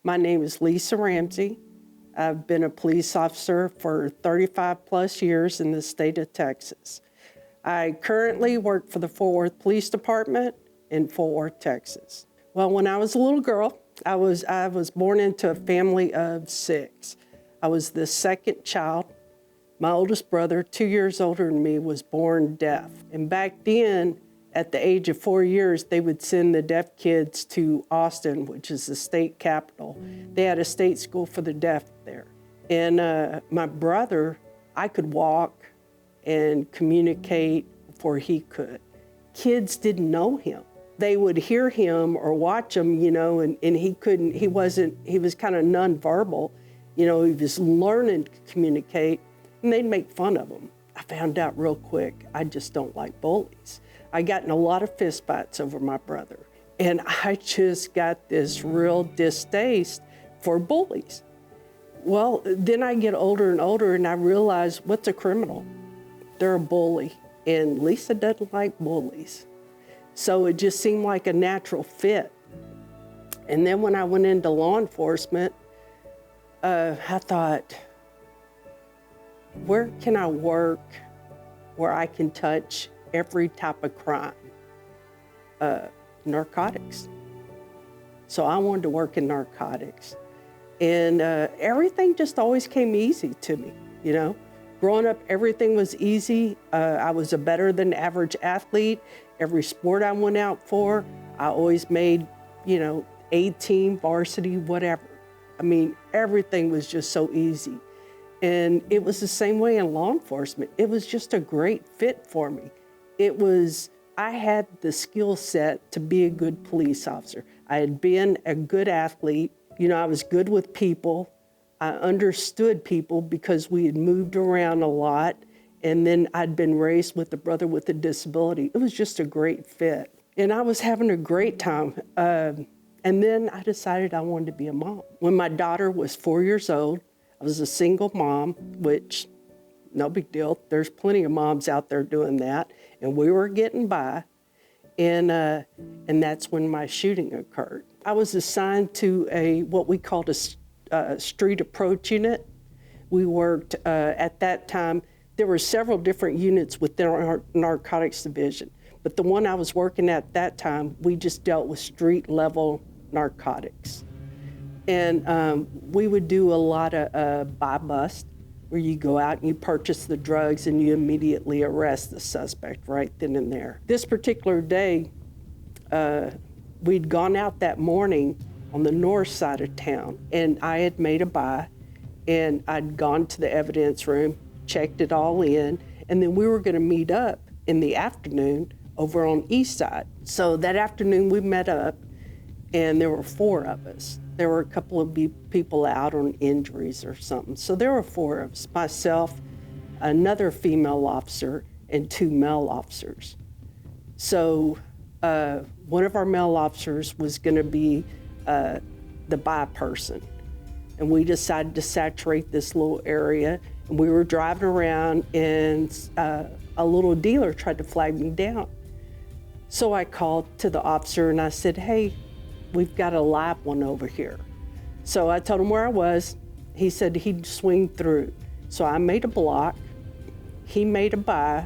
My name is Lisa Ramsey. I've been a police officer for 35 plus years in the state of Texas. I currently work for the Fort Worth Police Department in Fort Worth, Texas. Well, when I was a little girl, I was born into a family of 6. I was the second child. My oldest brother, 2 years older than me, was born deaf. And back then, at the age of 4 years, they would send the deaf kids to Austin, which is the state capital. They had a state school for the deaf there. And my brother, I could walk and communicate before he could. Kids didn't know him. They would hear him or watch him, and he was kind of nonverbal. He was learning to communicate, and they'd make fun of him. I found out real quick, I just don't like bullies. I got in a lot of fistfights over my brother, and I just got this real distaste for bullies. Well, then I get older and older, and I realize, what's a criminal? They're a bully, and Lisa doesn't like bullies. So it just seemed like a natural fit. And then when I went into law enforcement, I thought, where can I work where I can touch every type of crime? Narcotics. So I wanted to work in narcotics. And everything just always came easy to me, Growing up, everything was easy. I was a better than average athlete. Every sport I went out for, I always made, A-team, varsity, whatever. I mean, everything was just so easy. And it was the same way in law enforcement. It was just a great fit for me. I had the skill set to be a good police officer. I had been a good athlete. I was good with people. I understood people because we had moved around a lot. And then I'd been raised with a brother with a disability. It was just a great fit. And I was having a great time. And then I decided I wanted to be a mom. When my daughter was 4 years old, I was a single mom, which, no big deal. There's plenty of moms out there doing that. And we were getting by. And that's when my shooting occurred. I was assigned to what we called a street approach unit. We worked, at that time, there were several different units within our narcotics division. But the one I was working at that time, we just dealt with street level narcotics. And we would do a lot of buy bust, where you go out and you purchase the drugs and you immediately arrest the suspect right then and there. This particular day, we'd gone out that morning on the north side of town, and I had made a buy, and I'd gone to the evidence room, checked it all in, and then we were going to meet up in the afternoon over on east side. So that afternoon we met up, and there were 4 of us. There were a couple of people out on injuries or something. So there were 4 of us, myself, another female officer, and 2 male officers. So one of our male officers was going to be the buy person. And we decided to saturate this little area. And we were driving around, and a little dealer tried to flag me down. So I called to the officer and I said, hey, we've got a live one over here. So I told him where I was. He said he'd swing through. So I made a block, he made a buy,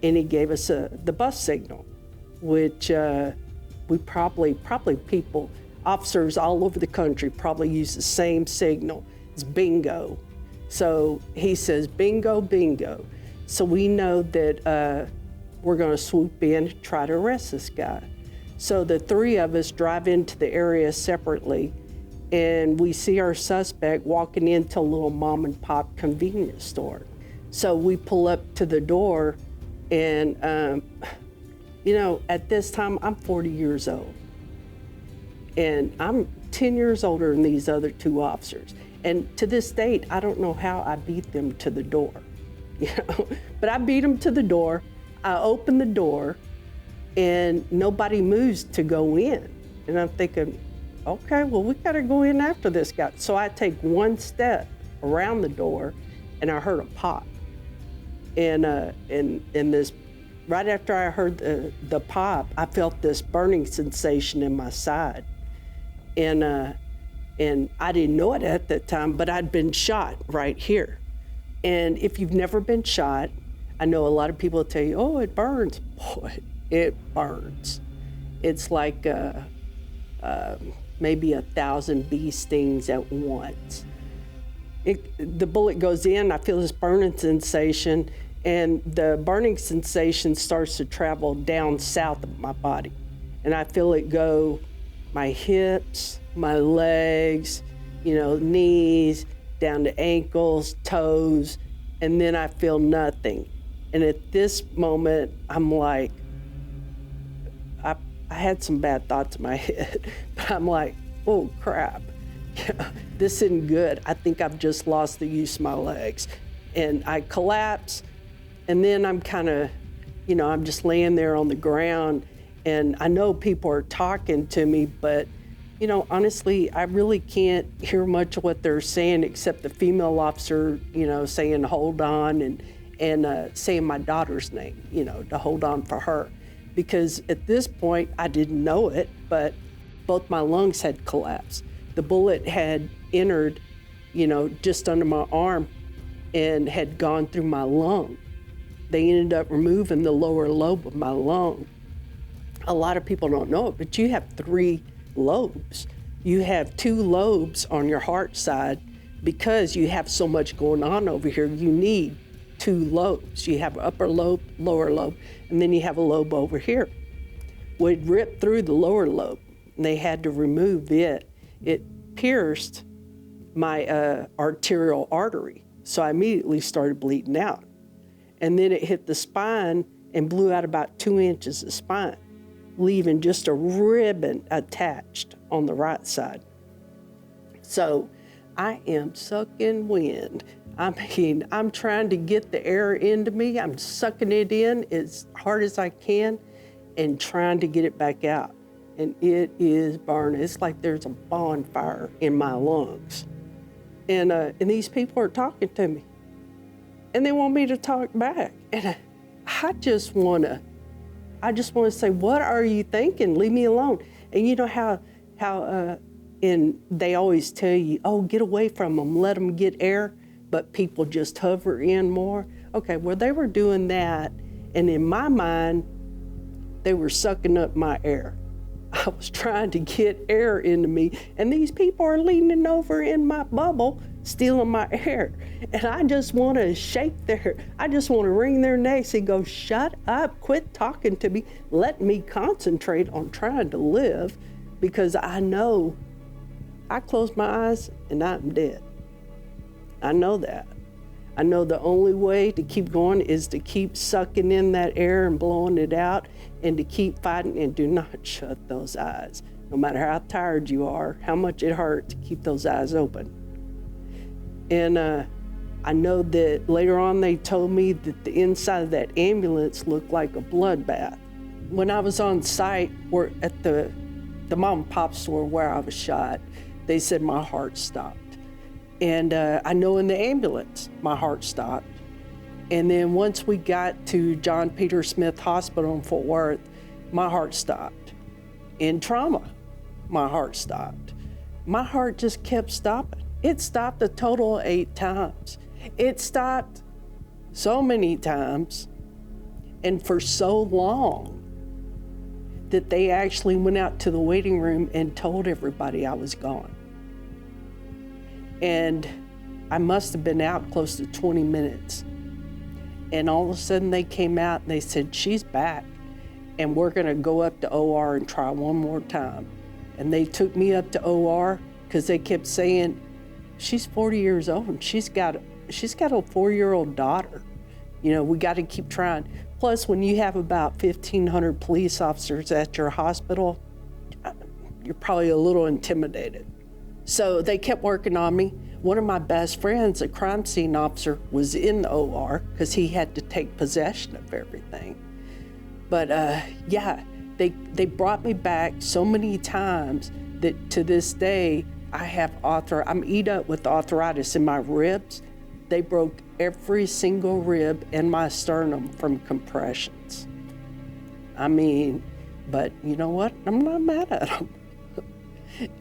and he gave us the bus signal, which we probably people, officers all over the country probably use the same signal. It's bingo. So he says, bingo, bingo. So we know that we're gonna swoop in and try to arrest this guy. So the 3 of us drive into the area separately, and we see our suspect walking into a little mom and pop convenience store. So we pull up to the door, and at this time, I'm 40 years old. And I'm 10 years older than these other 2 officers. And to this date, I don't know how I beat them to the door, But I beat them to the door. I opened the door, and nobody moves to go in. And I'm thinking, okay, well, we gotta go in after this guy. So I take 1 step around the door, and I heard a pop. And this, right after I heard the pop, I felt this burning sensation in my side. And And I didn't know it at that time, but I'd been shot right here. And if you've never been shot, I know a lot of people tell you, oh, it burns. Boy, it burns. It's like maybe 1,000 bee stings at once. The bullet goes in, I feel this burning sensation, and the burning sensation starts to travel down south of my body. And I feel it go my hips, my legs, knees, down to ankles, toes, and then I feel nothing. And at this moment, I'm like, I had some bad thoughts in my head, but I'm like, oh crap, this isn't good. I think I've just lost the use of my legs. And I collapse, and then I'm kind of, I'm just laying there on the ground, and I know people are talking to me, but honestly, I really can't hear much of what they're saying except the female officer, saying hold on and saying my daughter's name, to hold on for her. Because at this point, I didn't know it, but both my lungs had collapsed. The bullet had entered, just under my arm and had gone through my lung. They ended up removing the lower lobe of my lung. A lot of people don't know it, but you have 3 lobes. You have 2 lobes on your heart side because you have so much going on over here. You need 2 lobes. You have upper lobe, lower lobe, and then you have a lobe over here. Well, it ripped through the lower lobe, and they had to remove it. It pierced my arterial artery, so I immediately started bleeding out. And then it hit the spine and blew out about 2 inches of spine, leaving just a ribbon attached on the right side. So I am sucking wind. I'm trying to get the air into me. I'm sucking it in as hard as I can and trying to get it back out. And it is burning. It's like there's a bonfire in my lungs. And these people are talking to me. And they want me to talk back. And I just want to say, what are you thinking? Leave me alone. And you know how they always tell you, oh, get away from them, let them get air, but people just hover in more. Okay, well, they were doing that, and in my mind, they were sucking up my air. I was trying to get air into me, and these people are leaning over in my bubble, stealing my air. And I just want to I just want to wring their necks and go, shut up, quit talking to me, let me concentrate on trying to live, because I know I close my eyes and I'm dead. I know that. I know the only way to keep going is to keep sucking in that air and blowing it out, and to keep fighting, and do not shut those eyes. No matter how tired you are, how much it hurts, to keep those eyes open. And I know that later on they told me that the inside of that ambulance looked like a bloodbath. When I was on site or at the mom and pop store where I was shot, they said my heart stopped. And I know in the ambulance, my heart stopped. And then once we got to John Peter Smith Hospital in Fort Worth, my heart stopped. In trauma, my heart stopped. My heart just kept stopping. It stopped a total of 8 times. It stopped so many times and for so long that they actually went out to the waiting room and told everybody I was gone. And I must have been out close to 20 minutes. And all of a sudden they came out and they said, she's back, and we're gonna go up to OR and try one more time. And they took me up to OR because they kept saying, she's 40 years old and she's got a 4-year-old daughter. We gotta keep trying. Plus, when you have about 1,500 police officers at your hospital, you're probably a little intimidated. So they kept working on me. One of my best friends, a crime scene officer, was in the OR because he had to take possession of everything. But they brought me back so many times that to this day, I'm eat up with arthritis in my ribs. They broke every single rib in my sternum from compressions. But you know what? I'm not mad at them.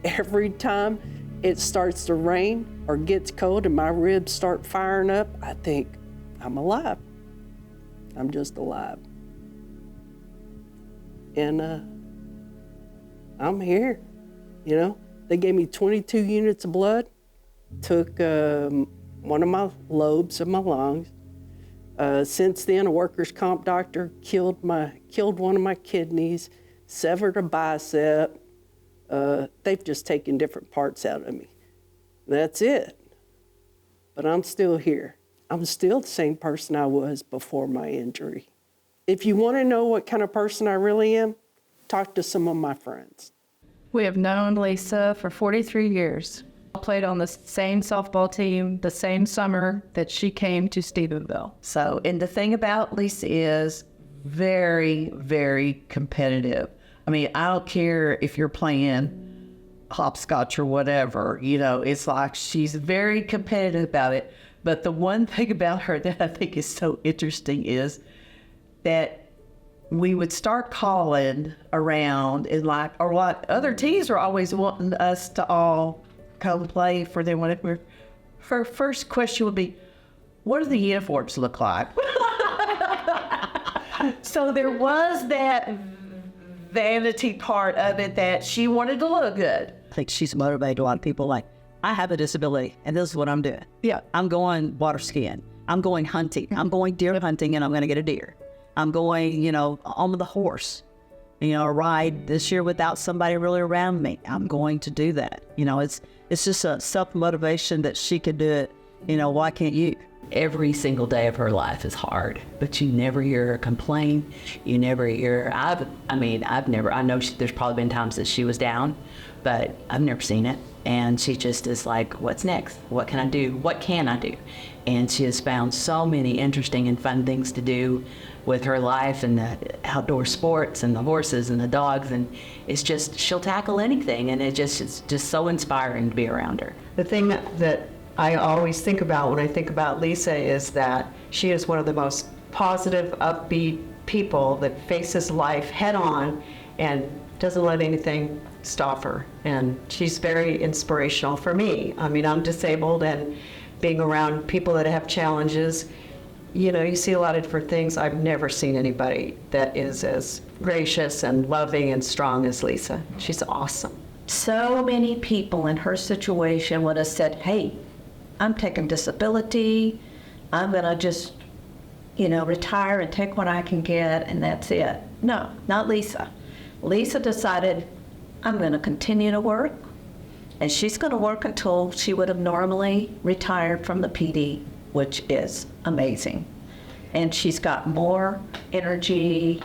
Every time it starts to rain or gets cold and my ribs start firing up, I think, I'm alive. I'm just alive. And I'm here, you know. They gave me 22 units of blood, took one of my lobes of my lungs. Since then, a workers' comp doctor killed one of my kidneys, severed a bicep. They've just taken different parts out of me. That's it. But I'm still here. I'm still the same person I was before my injury. If you want to know what kind of person I really am, talk to some of my friends. We have known Lisa for 43 years. I played on the same softball team the same summer that she came to Stephenville. So, and the thing about Lisa is very, very competitive. I mean, I don't care if you're playing hopscotch or whatever, you know, it's like she's very competitive about it. But the one thing about her that I think is so interesting is that we would start calling around and like, or what other teams were always wanting us to all come play for them. Her first question would be, what do the uniforms look like? So there was that vanity part of it that she wanted to look good. I think she's motivated a lot of people like, I have a disability and this is what I'm doing. Yeah. I'm going water skiing. I'm going hunting. I'm going deer hunting and I'm going to get a deer. I'm going, you know, on the horse, you know, a ride this year without somebody really around me. I'm going to do that. You know, it's just a self-motivation that she could do it. You know, why can't you? Every single day of her life is hard, but you never hear her complain. You never hear, I know there's probably been times that she was down, but I've never seen it. And she just is like, what's next? What can I do? What can I do? And she has found so many interesting and fun things to do with her life and the outdoor sports and the horses and the dogs. And it's just, she'll tackle anything. And it's just so inspiring to be around her. The thing that I always think about when I think about Lisa is that she is one of the most positive, upbeat people that faces life head on and doesn't let anything stop her. And she's very inspirational for me. I mean, I'm disabled, and being around people that have challenges, you know, you see a lot of different things. I've never seen anybody that is as gracious and loving and strong as Lisa. She's awesome. So many people in her situation would have said, hey, I'm taking disability. I'm going to just, you know, retire and take what I can get, and that's it. No, not Lisa. Lisa decided, I'm going to continue to work, and she's going to work until she would have normally retired from the PD, which is amazing. And she's got more energy,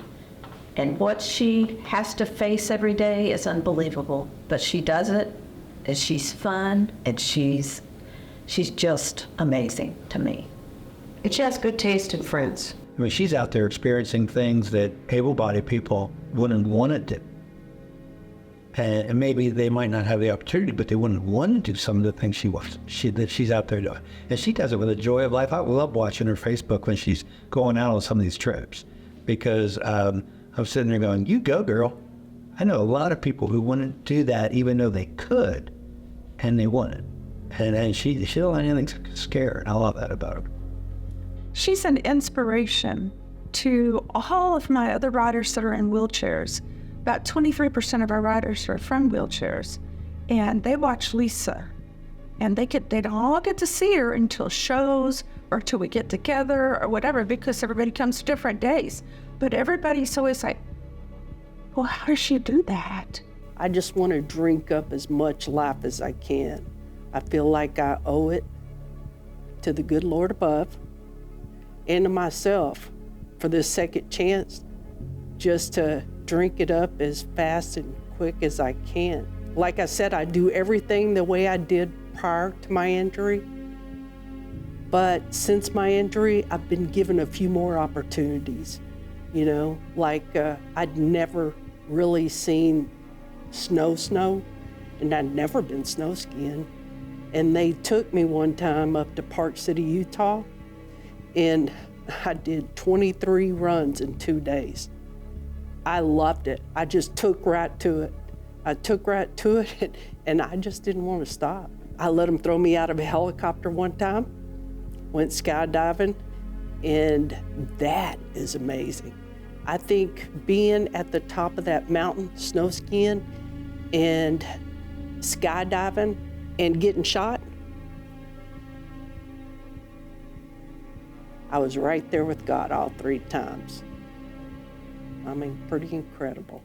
and what she has to face every day is unbelievable. But she does it, and she's fun, and she's just amazing to me. And she has good taste in friends. I mean, she's out there experiencing things that able-bodied people wouldn't want to do. And maybe they might not have the opportunity, but they wouldn't want to do some of the things that she's out there doing. And she does it with a joy of life. I love watching her Facebook when she's going out on some of these trips, because I'm sitting there going, you go, girl. I know a lot of people who wouldn't do that even though they could, and they wouldn't. And she don't let anything scare her, and I love that about her. She's an inspiration to all of my other riders that are in wheelchairs. About 23% of our riders are from wheelchairs, and they watch Lisa, and they don't all get to see her until shows or till we get together or whatever, because everybody comes different days. But everybody's always like, well, how does she do that? I just want to drink up as much life as I can. I feel like I owe it to the good Lord above and to myself for this second chance, just to drink it up as fast and quick as I can. Like I said, I do everything the way I did prior to my injury. But since my injury, I've been given a few more opportunities. You know, like I'd never really seen snow, and I'd never been snow skiing. And they took me one time up to Park City, Utah, and I did 23 runs in 2 days. I loved it. I just took right to it. I took right to it, and I just didn't want to stop. I let them throw me out of a helicopter one time, went skydiving, and that is amazing. I think being at the top of that mountain, snow skiing, and skydiving, and getting shot, I was right there with God all 3 times. I mean, pretty incredible.